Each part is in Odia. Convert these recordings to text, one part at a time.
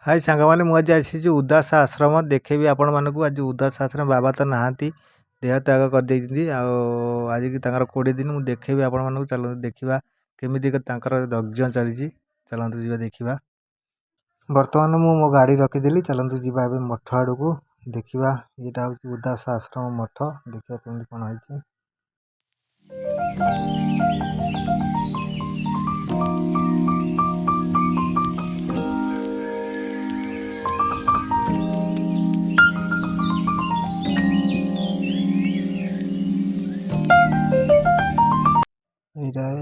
हाय ସାଙ୍ଗମାନେ ମୁଁ ଆଜି ଆସିଛି ଉଦାସ ଆଶ୍ରମ ଦେଖେଇବି ଆପଣମାନଙ୍କୁ। ଆଜି ଉଦାସ ଆଶ୍ରମ ବାବା ତ ନାହାନ୍ତି, ଦେହ ତ୍ୟାଗ କରିଦେଇଛନ୍ତି। ଆଉ ଆଜିକି ତାଙ୍କର 20 ଦିନ ମୁଁ ଦେଖେଇବି ଆପଣମାନଙ୍କୁ। ଚାଲନ୍ତୁ ଦେଖିବା କେମିତି ତାଙ୍କର ଯଜ୍ଞ ଚାଲିଛି। ଚାଲନ୍ତୁ ଯିବା ଦେଖିବା। ବର୍ତ୍ତମାନ ମୁଁ ମୋ ଗାଡ଼ି ରଖିଦେଲି, ଚାଲନ୍ତୁ ଯିବା ଏବେ ମଠ ଆଡ଼କୁ ଦେଖିବା। ଏଇଟା ହେଉଛି ଉଦାସ ଆଶ୍ରମ ମଠ, ଦେଖିବା କେମିତି କ'ଣ ହେଇଛି।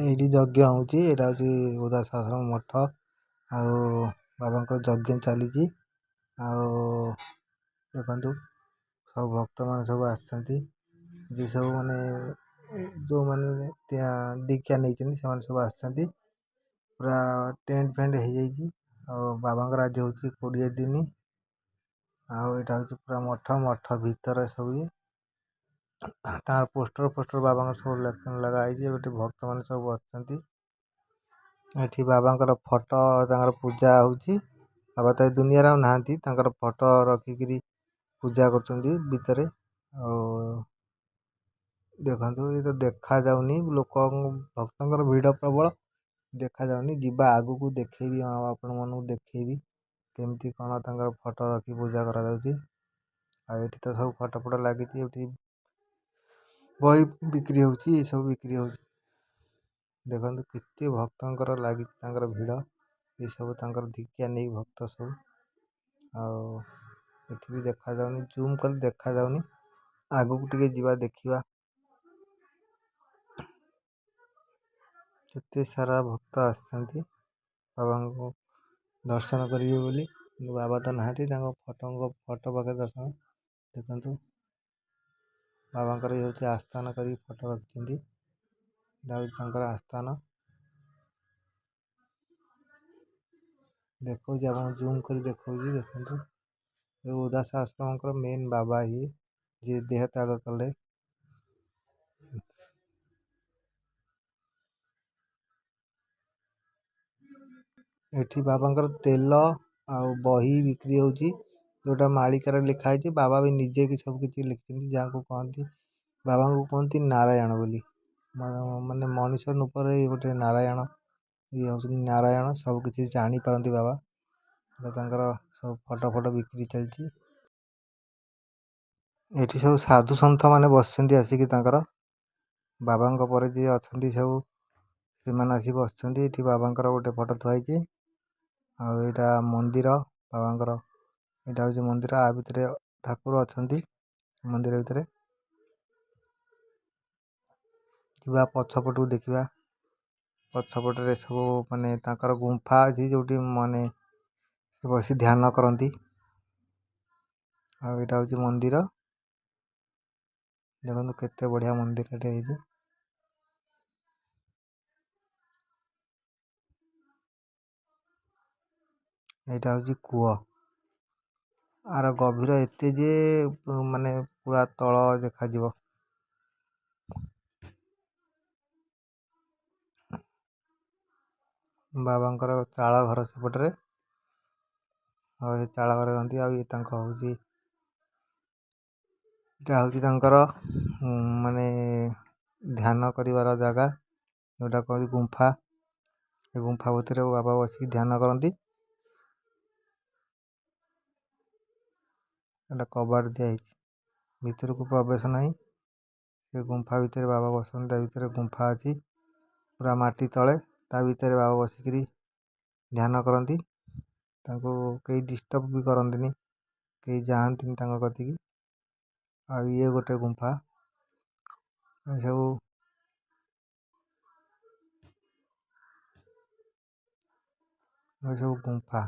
ଏଇଠି ଯଜ୍ଞ ହେଉଛି। ଏଇଟା ହେଉଛି ଉଦାସ ଆଶ୍ରମ ମଠ। ଆଉ ବାବାଙ୍କର ଯଜ୍ଞ ଚାଲିଛି। ଆଉ ଦେଖନ୍ତୁ ସବୁ ଭକ୍ତମାନେ ସବୁ ଆସିଛନ୍ତି। ଯେ ସବୁ ମାନେ ଯେଉଁମାନେ ଦୀକ୍ଷା ନେଇଛନ୍ତି ସେମାନେ ସବୁ ଆସିଛନ୍ତି। ପୁରା ଟେଣ୍ଟ ଫେଣ୍ଟ ହେଇଯାଇଛି। ଆଉ ବାବାଙ୍କର ଆଜି ହେଉଛି 20 ଦିନ। ଆଉ ଏଇଟା ହେଉଛି ପୁରା ମଠ ଭିତରେ ସବୁ ଇଏ ତାର ପୋଷ୍ଟର ବାବାଙ୍କର ସବୁ ଲଗା ହେଇଛି। ଏଠି ଭକ୍ତମାନେ ସବୁ ବସିଛନ୍ତି। ଏଠି ବାବାଙ୍କର ଫଟୋ, ତାଙ୍କର ପୂଜା ହେଉଛି। ବାବା ତ ଏ ଦୁନିଆରେ ଆଉ ନାହାନ୍ତି, ତାଙ୍କର ଫଟୋ ରଖିକିରି ପୂଜା କରୁଛନ୍ତି ଭିତରେ। ଆଉ ଦେଖନ୍ତୁ ଏ ତ ଦେଖାଯାଉନି, ଭକ୍ତଙ୍କର ଭିଡ଼ ପ୍ରବଳ, ଦେଖାଯାଉନି। ଯିବା ଆଗକୁ ଦେଖେଇବି, ଆପଣମାନଙ୍କୁ ଦେଖେଇବି କେମିତି କ'ଣ ତାଙ୍କର ଫଟୋ ରଖି ପୂଜା କରାଯାଉଛି। ଆଉ ଏଠି ତ ସବୁ ଫଟୋ ଲାଗିଛି। ଏଠି ବହି ବିକ୍ରି ହେଉଛି, ଏସବୁ ବିକ୍ରି ହେଉଛି। ଦେଖନ୍ତୁ କେତେ ଭକ୍ତଙ୍କର ଲାଗିଛି, ତାଙ୍କର ଭିଡ଼। ଏସବୁ ତାଙ୍କର ଦୀକ୍ଷା ନେଇ ଭକ୍ତ ସବୁ। ଆଉ ଏଠି ବି ଦେଖାଯାଉନି, ଜୁମ୍ କଲେ ଦେଖାଯାଉନି। ଆଗକୁ ଟିକେ ଯିବା ଦେଖିବା। କେତେ ସାରା ଭକ୍ତ ଆସିଛନ୍ତି ବାବାଙ୍କୁ ଦର୍ଶନ କରିବେ ବୋଲି, କିନ୍ତୁ ବାବା ତ ନାହାନ୍ତି। ତାଙ୍କ ଫଟୋ ପାଖରେ ଦର୍ଶନ। ଦେଖନ୍ତୁ ବାବାଙ୍କର ଇଏ ହେଉଛି ଆସ୍ଥାନ କରିକି ଫଟୋ ରଖିଛନ୍ତି। ଏଇଟା ହେଉଛି ତାଙ୍କର ଆସ୍ଥାନ। ଦେଖଉଛି, ଆପଣ ଜୁମ୍ କରି ଦେଖଉଛି। ଦେଖନ୍ତୁ ଏ ଉଦାସ ଆଶ୍ରମଙ୍କର ମେନ୍ ବାବା ଇଏ, ଯିଏ ଦେହ ତ୍ୟାଗ କଲେ। ଏଠି ବାବାଙ୍କର ତେଲ ଆଉ ବହି ବିକ୍ରି ହେଉଛି, ଯେଉଁଟା ମାଳିକାରେ ଲେଖା ହେଇଛି। ବାବା ବି ନିଜେ ସବୁ କିଛି ଲେଖିଛନ୍ତି, ଯାହାକୁ କହନ୍ତି ବାବାଙ୍କୁ କୁହନ୍ତି ନାରାୟଣ ବୋଲି। ମାନେ ମଣିଷ ରୂପରେ ଗୋଟେ ନାରାୟଣ, ଇଏ ହେଉଛନ୍ତି ନାରାୟଣ। ସବୁ କିଛି ଜାଣିପାରନ୍ତି ବାବା। ଏଇଟା ତାଙ୍କର ସବୁ ଫଟୋ ବିକ୍ରି ଚାଲିଛି। ଏଠି ସବୁ ସାଧୁ ସନ୍ଥ ମାନେ ବସିଛନ୍ତି ଆସିକି। ତାଙ୍କର ବାବାଙ୍କ ପରେ ଯିଏ ଅଛନ୍ତି ସବୁ ସେମାନେ ଆସି ବସିଛନ୍ତି। ଏଠି ବାବାଙ୍କର ଗୋଟେ ଫଟୋ ଥୁଆ ହେଇଛି। ଆଉ ଏଇଟା ମନ୍ଦିର ବାବାଙ୍କର। ଏଇଟା ହେଉଛି ମନ୍ଦିର। ଆ ଭିତରେ ଠାକୁର ଅଛନ୍ତି ମନ୍ଦିର ଭିତରେ। ଯିବା ପଛପଟକୁ ଦେଖିବା। ପଛପଟରେ ସବୁ ମାନେ ତାଙ୍କର ଗୁମ୍ଫା ଅଛି, ଯେଉଁଠି ମାନେ ବସି ଧ୍ୟାନ କରନ୍ତି। ଆଉ ଏଇଟା ହେଉଛି ମନ୍ଦିର। ଦେଖନ୍ତୁ କେତେ ବଢ଼ିଆ ମନ୍ଦିରଟେ ହେଇଛି। ଏଇଟା ହେଉଛି କୂଅ। ଆର ଗଭୀର ଏତେ ଯେ ମାନେ ପୁରା ତଳ ଦେଖାଯିବ। ବାବାଙ୍କର ଚାଳ ଘର ସେପଟରେ। ଆଉ ଏ ଚାଳ ଘରେ ରହନ୍ତି। ଆଉ ଇଏ ତାଙ୍କ ହେଉଛି, ଏଇଟା ହେଉଛି ତାଙ୍କର ମାନେ ଧ୍ୟାନ କରିବାର ଜାଗା, ଯେଉଁଟା କହନ୍ତି ଗୁମ୍ଫା। ଏ ଗୁମ୍ଫା ଭିତରେ ବାବା ବସିକି ଧ୍ୟାନ କରନ୍ତି। ଏଇଟା କବାଟ ଦିଆହେଇଛି, ଭିତରକୁ ପ୍ରବେଶ ନାହିଁ। ସେ ଗୁମ୍ଫା ଭିତରେ ବାବା ବସନ୍ତି। ତା ଭିତରେ ଗୁମ୍ଫା ଅଛି ପୁରା ମାଟି ତଳେ। ତା ଭିତରେ ବାବା ବସିକିରି ଧ୍ୟାନ କରନ୍ତି। ତାଙ୍କୁ କେହି ଡିଷ୍ଟର୍ବ ବି କରନ୍ତିନି, କେହି ଯାଆନ୍ତିନି ତାଙ୍କ କତିକି। ଆଉ ଇଏ ଗୋଟେ ଗୁମ୍ଫା। ସବୁ ଗୁମ୍ଫା।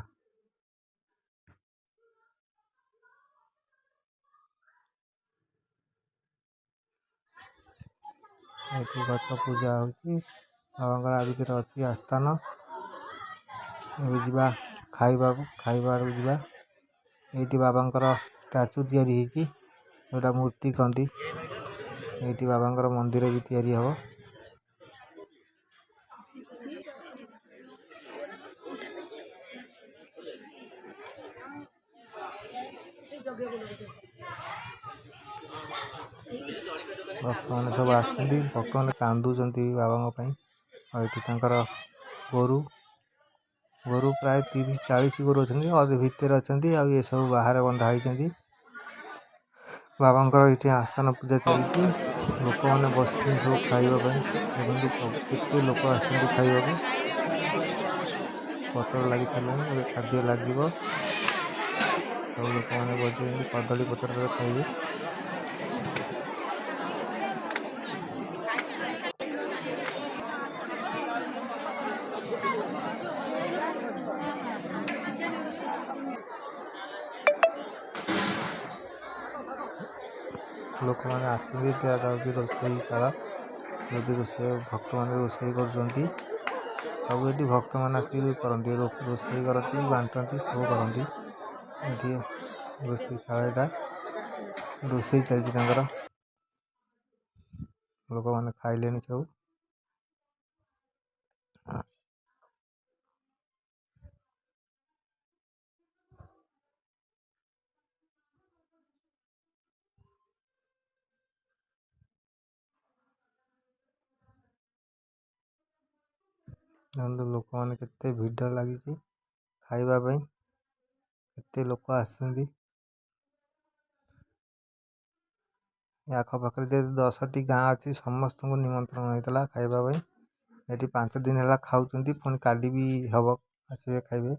ଏଠି ଗଛ ପୂଜା ହେଉଛି। ବାବାଙ୍କର ଆ ଭିତରେ ଅଛି ଆସ୍ଥାନ। ଏବେ ଯିବା ଖାଇବା ଆଡ଼କୁ ଯିବା। ଏଇଠି ବାବାଙ୍କର ଷ୍ଟାଚୁ ତିଆରି ହେଇଛି, ଯେଉଁଟା ମୂର୍ତ୍ତି କହନ୍ତି। ଏଇଠି ବାବାଙ୍କର ମନ୍ଦିର ବି ତିଆରି ହେବ। ଭକ୍ତମାନେ ସବୁ ଆସିଛନ୍ତି, ଭକ୍ତମାନେ କାନ୍ଦୁଛନ୍ତି ବାବାଙ୍କ ପାଇଁ। ଆଉ ଏଠି ତାଙ୍କର ଗୋରୁ ପ୍ରାୟ 30-40 ଗୋରୁ ଅଛନ୍ତି, ଅଧେ ଭିତରେ ଅଛନ୍ତି, ଆଉ ଏସବୁ ବାହାରେ ବନ୍ଧା ହେଇଛନ୍ତି। ବାବାଙ୍କର ଏଠି ଆସ୍ଥାନ ପୂଜା ଚାଲିଛି, ଲୋକମାନେ ବସିଛନ୍ତି ସବୁ ଖାଇବା ପାଇଁ। ଦେଖନ୍ତୁ କେତେ ଲୋକ ଆସିଛନ୍ତି ଖାଇବାକୁ। ପତ୍ର ଲାଗି ସାରିଲାଣି, ଏବେ ଖାଦ୍ୟ ଲାଗିବ। ସବୁ ଲୋକମାନେ ବସିଛନ୍ତି, କଦଳୀ ପତ୍ରରେ ଖାଇବେ। ଲୋକମାନେ ଆସିଛନ୍ତି, ଏଠି ଯାଉଛି ରୋଷେଇଶାଳ, ଯଦି ଭକ୍ତମାନେ ରୋଷେଇ କରୁଛନ୍ତି। ସବୁ ଏଠି ଭକ୍ତମାନେ ଆସିକି କରନ୍ତି, ରୋଷେଇ କରନ୍ତି, ବାଣ୍ଟନ୍ତି, ସବୁ କରନ୍ତି। ଏଠି ରୋଷେଇଶାଳ, ଏଇଟା ରୋଷେଇ ଚାଲିଛି ତାଙ୍କର। ଲୋକମାନେ ଖାଇଲେଣି ସବୁ। ଲୋକମାନେ କେତେ ଭିଡ଼ ଲାଗିଛି ଖାଇବା ପାଇଁ, କେତେ ଲୋକ ଆସିଛନ୍ତି। ଆଖପାଖରେ ଯେ 10ଟି ଗାଁ ଅଛି, ସମସ୍ତଙ୍କୁ ନିମନ୍ତ୍ରଣ ହେଇଥିଲା ଖାଇବା ପାଇଁ। ଏଠି 5 ଦିନ ହେଲା ଖାଉଛନ୍ତି, ପୁଣି କାଲି ବି ହବ, ଆସିବେ ଖାଇବେ।